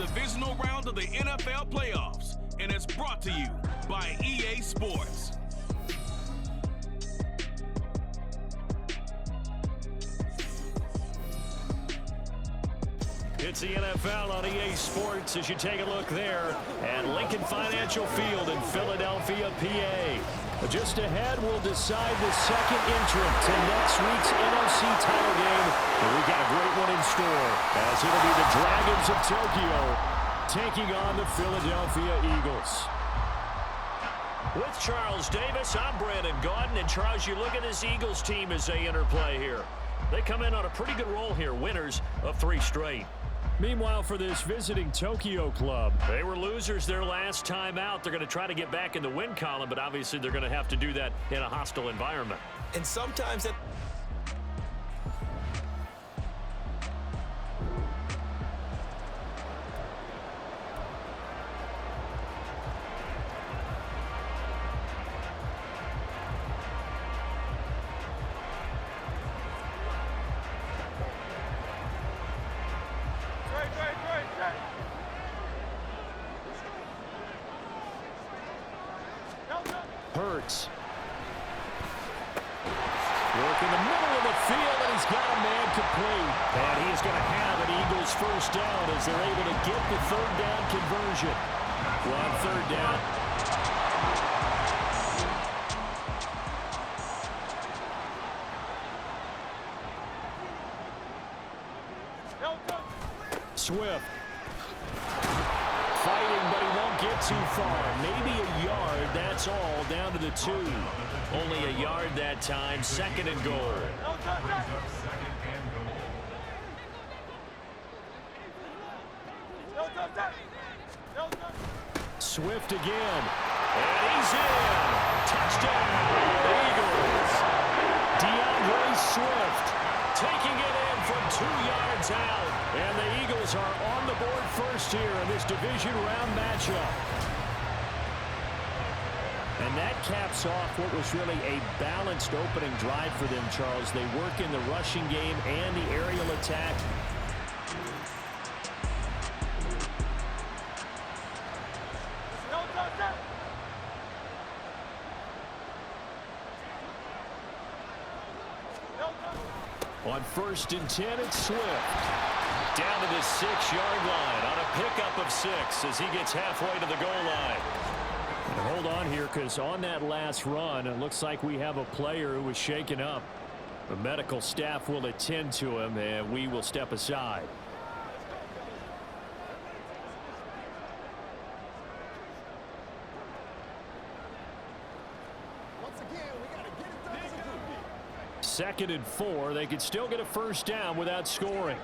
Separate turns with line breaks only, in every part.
divisional round of the NFL playoffs, and it's brought to you by EA Sports.
It's the NFL on EA Sports as you take a look there at Lincoln Financial Field in Philadelphia, PA. Just ahead, we'll decide the second entrant to next week's NFC title game. And we've got a great one in store as it'll be the Dragons of Tokyo taking on the Philadelphia Eagles. With Charles Davis, I'm Brandon Gaudin. And Charles, you look at this Eagles team as they interplay here. They come in on a pretty good roll here, winners of 3 straight. Meanwhile, for this visiting Tokyo club, they were losers their last time out. They're going to try to get back in the win column, but obviously they're going to have to do that in a hostile environment.
And sometimes that...
Hurts. Work in the middle of the field, and he's got a man complete. And he's going to have an Eagles first down as they're able to get the third down conversion. On third down. Swift. Fighting, but he won't get too far. Maybe a yard, that's all, down to the 2. Only a yard that time, second and goal. Swift again. And he's in. Touchdown, Eagles. DeAndre Swift taking it in from 2 yards out. And the Eagles are on the board first here in this division round matchup. And that caps off what was really a balanced opening drive for them, Charles. They work in the rushing game and the aerial attack. On 1st and 10, it's Swift. Down to the 6-yard line on a pickup of 6 as he gets halfway to the goal line. And hold on here, because on that last run, it looks like we have a player who was shaken up. The medical staff will attend to him, and we will step aside. Second and 4, they could still get a first down without scoring.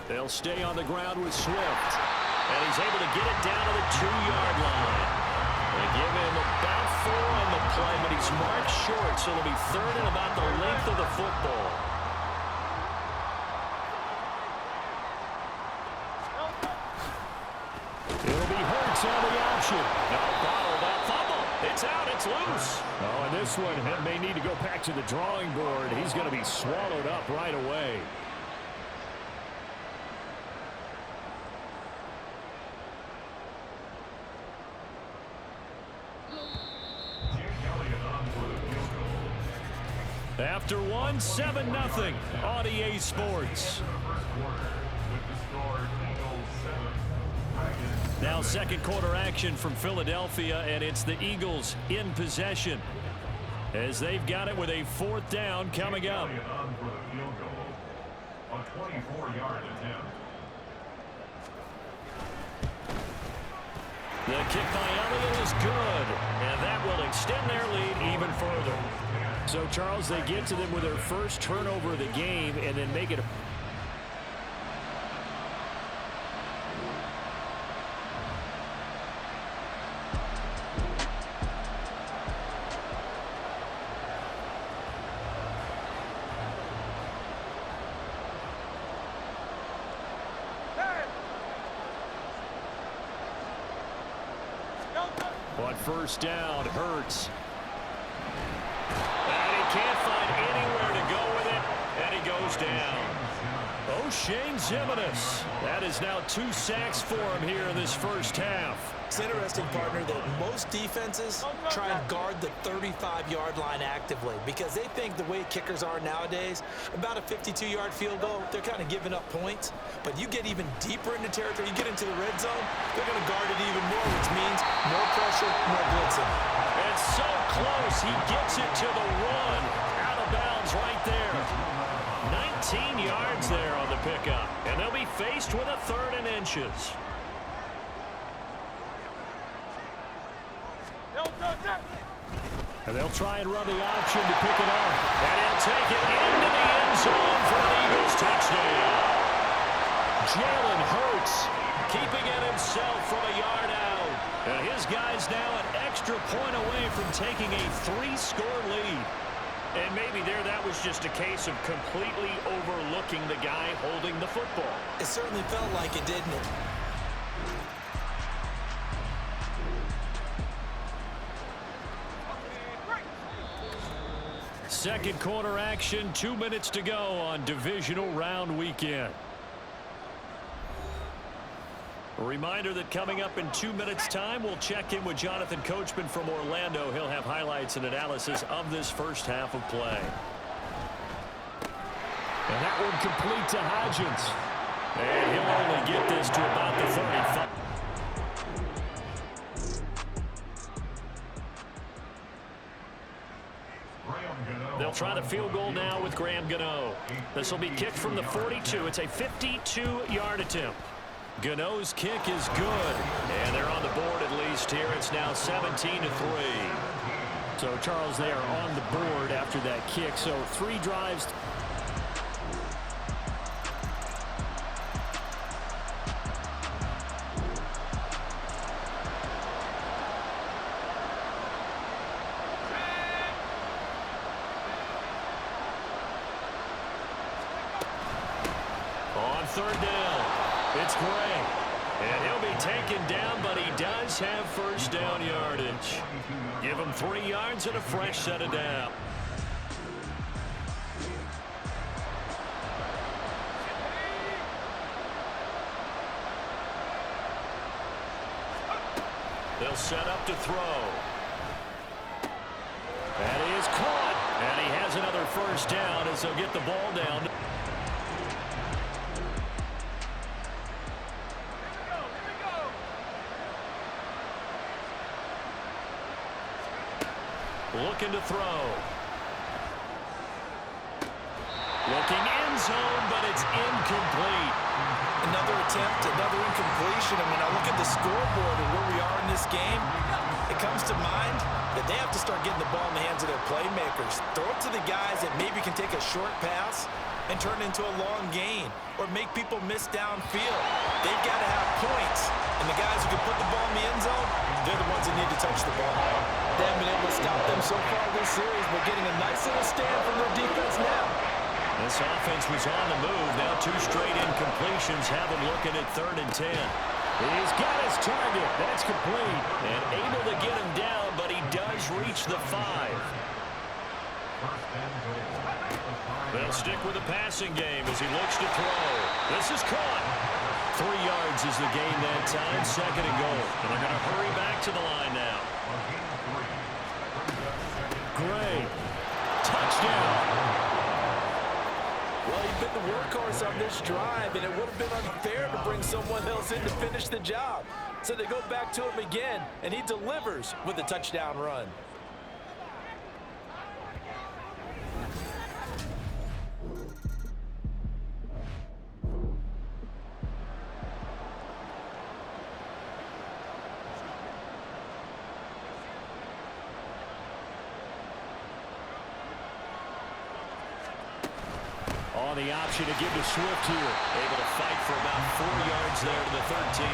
They'll stay on the ground with Swift. And he's able to get it down to the 2-yard line. They give him about 4 on the play, but he's marked short, so it'll be third and about the length of the football. It'll be Hurts on the option. No, bottle, that fumble. It's out, it's loose. Oh, and this one may need to go back to the drawing board. He's going to be swallowed up right away. After 1, 7-0 on EA Sports. Now second quarter action from Philadelphia, and it's the Eagles in possession as they've got it with a 4th down coming up.
A 24-yard attempt.
The kick by Elliott is good, and that will extend their lead even further. So, Charles, they get to them with their first turnover of the game and then make it a... On first down, Hurts. And he can't find anywhere to go with it, and he goes down. O'Shane Zimenez. That is now 2 sacks for him here in this first half.
It's interesting, partner, that most defenses try and guard the 35-yard line actively because they think the way kickers are nowadays, about a 52-yard field goal, they're kind of giving up points. But you get even deeper into territory, you get into the red zone, they're going to guard it even more, which means more pressure, more blitzing.
It's so close. He gets it to the one. Out of bounds right there. 19 yards there on the pickup. And they'll be faced with a 3rd and inches. And they'll try and run the option to pick it up. And he'll take it into the end zone for an Eagles touchdown. Jalen Hurts keeping it himself from a yard out. And his guy's now an extra point away from taking a 3-score lead. And maybe there that was just a case of completely overlooking the guy holding the football.
It certainly felt like it, didn't it?
Second quarter action, 2 minutes to go on divisional round weekend. A reminder that coming up in 2 minutes' time, we'll check in with Jonathan Coachman from Orlando. He'll have highlights and analysis of this first half of play. And that one complete to Hodgins. And he'll only get this to about the 35. They'll try the field goal now with Graham Gano. This will be kicked from the 42. It's a 52-yard attempt. Gano's kick is good. And they're on the board at least here. It's now 17-3. So, Charles, they are on the board after that kick. So, 3 drives. On 3rd down, it's Gray. And he'll be taken down, but he does have first down yardage. Give him 3 yards and a fresh set of down. They'll set up to throw. That is caught. And he has another first down as they'll get the ball down. Looking to throw. Looking end zone, but it's incomplete.
Another attempt, another incompletion. And when I look at the scoreboard and where we are in this game, it comes to mind that they have to start getting the ball in the hands of their playmakers. Throw it to the guys that maybe can take a short pass and turn it into a long gain or make people miss downfield. They've got to have points. And the guys who can put the ball in the end zone, they're the ones that need to touch the ball. They haven't been able to stop them so far this series, but getting a nice little stand from their defense now.
This offense was on the move. Now 2 straight incompletions have him looking at 3rd and 10. He's got his target. That's complete. And able to get him down, but he does reach the 5. They'll stick with the passing game as he looks to throw. This is caught. 3 yards is the gain that time. 2nd and goal. And they're going to hurry back to the line now. Gray. Touchdown.
Well, he's been the workhorse on this drive, and it would have been unfair to bring someone else in to finish the job. So they go back to him again, and he delivers with a touchdown run.
On the option to give to Swift here. Able to fight for about 4 yards there to the 13.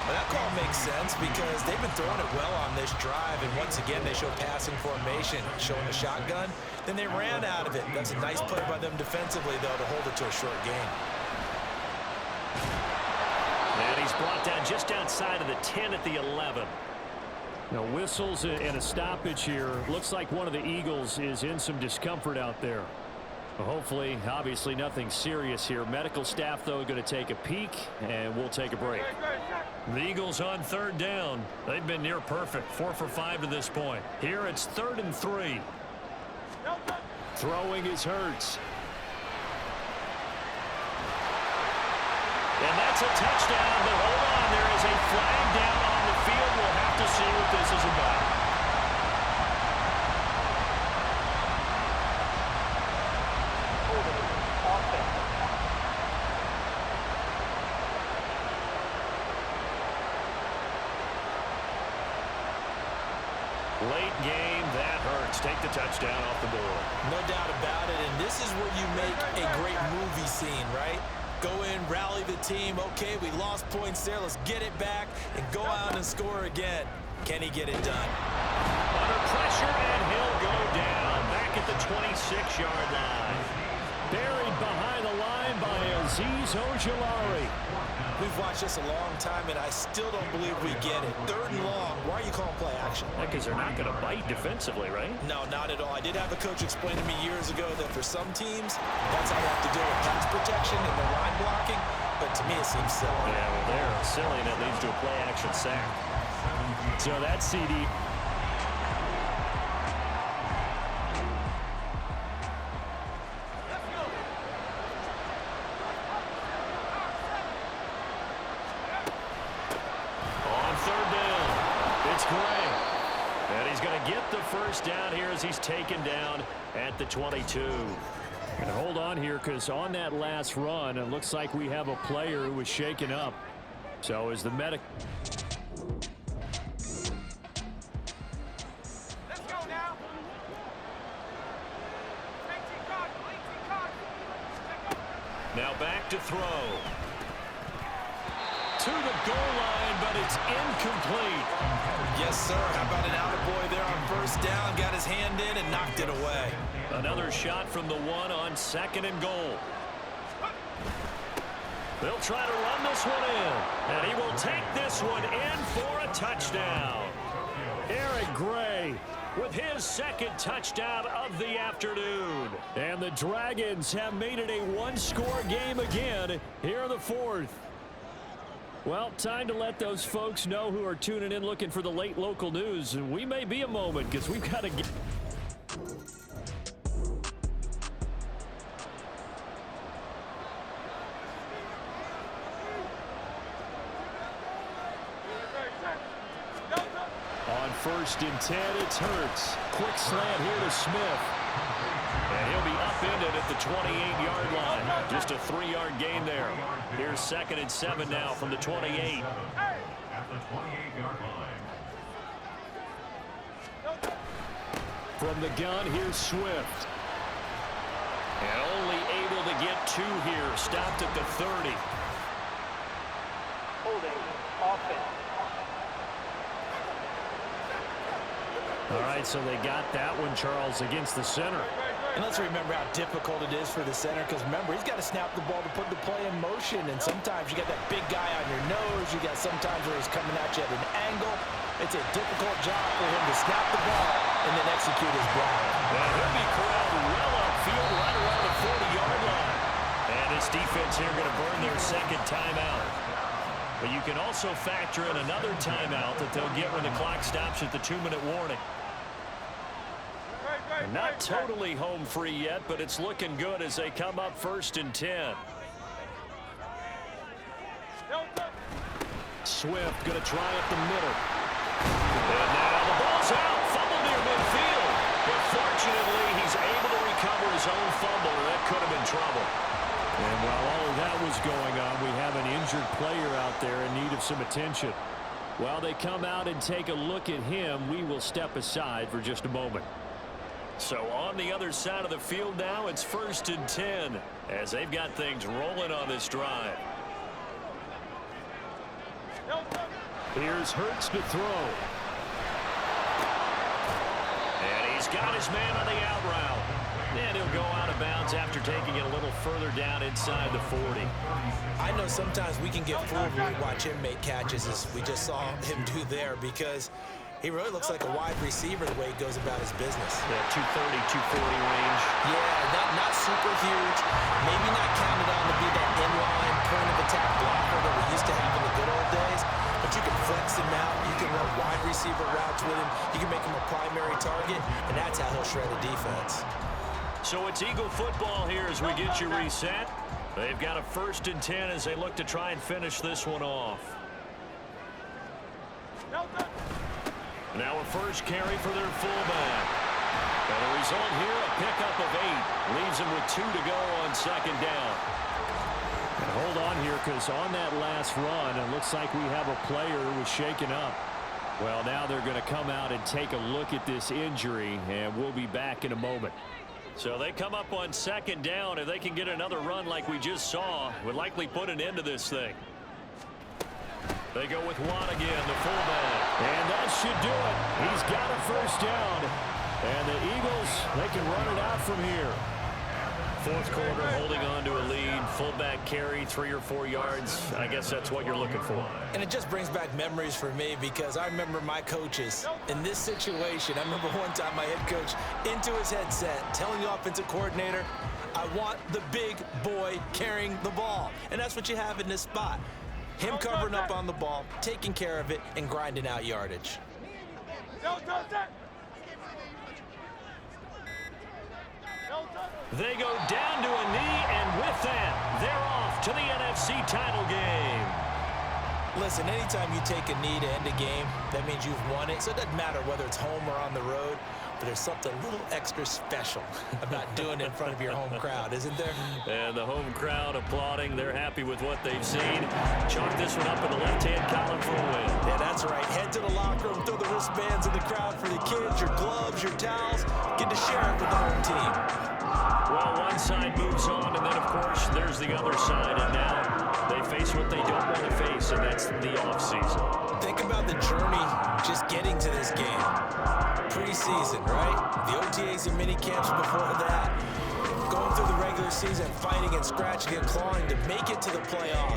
Well, that call makes sense because they've been throwing it well on this drive, and once again they show passing formation, showing the shotgun. Then they ran out of it. That's a nice play by them defensively, though, to hold it to a short gain.
And he's brought down just outside of the 10 at the 11. Now whistles and a stoppage here. Looks like one of the Eagles is in some discomfort out there. Hopefully, obviously nothing serious here. Medical staff, though, going to take a peek, and we'll take a break. The Eagles on third down. They've been near perfect, 4 for 5 to this point. Here it's 3rd and 3. Throwing is Hurts. And that's a touchdown, but hold on, there is a flag down on the field. We'll have to see what this is about. Late game, that hurts. Take the touchdown off the board.
No doubt about it, and this is where you make a great movie scene, right? Go in, rally the team. Okay, we lost points there. Let's get it back and go out and score again. Can he get it done?
Under pressure, and he'll go down. Back at the 26-yard line. Buried behind the line by Azeez Ojulari.
We've watched this a long time, and I still don't believe we get it. 3rd and long. Why are you calling play action?
Because they're not going to bite defensively, right?
No, not at all. I did have a coach explain to me years ago that for some teams, that's how they have to deal with pass protection and the line blocking. But to me, it seems silly.
Yeah, well, they're silly, and it leads to a play action sack. So that's CD. Down here as he's taken down at the 22. And hold on here, because on that last run, it looks like we have a player who was shaken up. So is the medic.
Let's go now.
Now back to throw. To the goal line, but it's incomplete.
Yes, sir. How about an attaboy there on 1st down? Got his hand in and knocked it away.
Another shot from the 1 on 2nd and goal. They'll try to run this one in, and he will take this one in for a touchdown. Eric Gray with his 2nd touchdown of the afternoon. And the Dragons have made it a one-score game again here in the 4th. Well, time to let those folks know who are tuning in looking for the late local news. We may be a moment because we've got to get... On 1st and 10, it's Hurts. Quick slant here to Smith. And he'll be upended at the 28-yard line. Just a 3-yard gain there. Here's 2nd and 7 now from the 28.
At the 28-yard line.
From the gun, here's Swift. And only able to get 2 here. Stopped at the 30.
Holding offense.
All right, so they got that one, Charles, against the center.
And let's remember how difficult it is for the center, because remember, he's got to snap the ball to put the play in motion, and sometimes you got that big guy on your nose. You got sometimes where he's coming at you at an angle. It's a difficult job for him to snap the ball and then execute his block.
And he'll be corralled well upfield right around the 40-yard line. And this defense here going to burn their 2nd timeout. But you can also factor in another timeout that they'll get when the clock stops at the 2-minute warning. Not totally home free yet, but it's looking good as they come up 1st and 10. Swift going to try up the middle. And now the ball's out. Fumble near midfield. But fortunately, he's able to recover his own fumble, and that could have been trouble. And while all of that was going on, we have an injured player out there in need of some attention. While they come out and take a look at him, we will step aside for just a moment. So on the other side of the field now, it's 1st and 10 as they've got things rolling on this drive. Here's Hurts to throw. And he's got his man on the out route. And he'll go out of bounds after taking it a little further down inside the 40.
I know sometimes we can get fooled when we watch him make catches, as we just saw him do there, because He really looks like a wide receiver the way he goes about his business.
Yeah, 230, 240 range.
Yeah, not super huge. Maybe not counted on to be that inline point-of-attack blocker that we used to have in the good old days. But you can flex him out. You can run wide receiver routes with him. You can make him a primary target, and that's how he'll shred a defense.
So it's Eagle football here as we get you reset. They've got a 1st and 10 as they look to try and finish this one off. Now a first carry for their fullback. And the result here, a pickup of 8. Leaves them with 2 to go on 2nd down. And hold on here, because on that last run, it looks like we have a player who was shaken up. Well, now they're going to come out and take a look at this injury, and we'll be back in a moment. So they come up on 2nd down. If they can get another run like we just saw, would likely put an end to this thing. They go with Watt again, the fullback. And that should do it. He's got a 1st down. And the Eagles, they can run it out from here. 4th quarter, holding on to a lead. Fullback carry, 3 or 4 yards. I guess that's what you're looking for.
And it just brings back memories for me because I remember my coaches in this situation. I remember one time my head coach into his headset telling the offensive coordinator, I want the big boy carrying the ball. And that's what you have in this spot. Him covering up on the ball, taking care of it, and grinding out yardage.
They go down to a knee, and with that, they're off to the NFC title game.
Listen, anytime you take a knee to end a game, that means you've won it. So it doesn't matter whether it's home or on the road, but there's something a little extra special about doing it in front of your home crowd, isn't there?
And the home crowd applauding. They're happy with what they've seen. Chalk this one up in the left-hand column for a win.
Yeah, that's right. Head to the locker room, throw the wristbands in the crowd for the kids, your gloves, your towels. Get to share it with the home team.
Well, one side moves on, and then, of course, there's the other side. And now they face what they don't want to face, and that's the offseason.
Think about the journey just getting to this game. Preseason, right? The OTAs and mini camps before that. Going through the regular season, fighting and scratching and clawing to make it to the playoffs.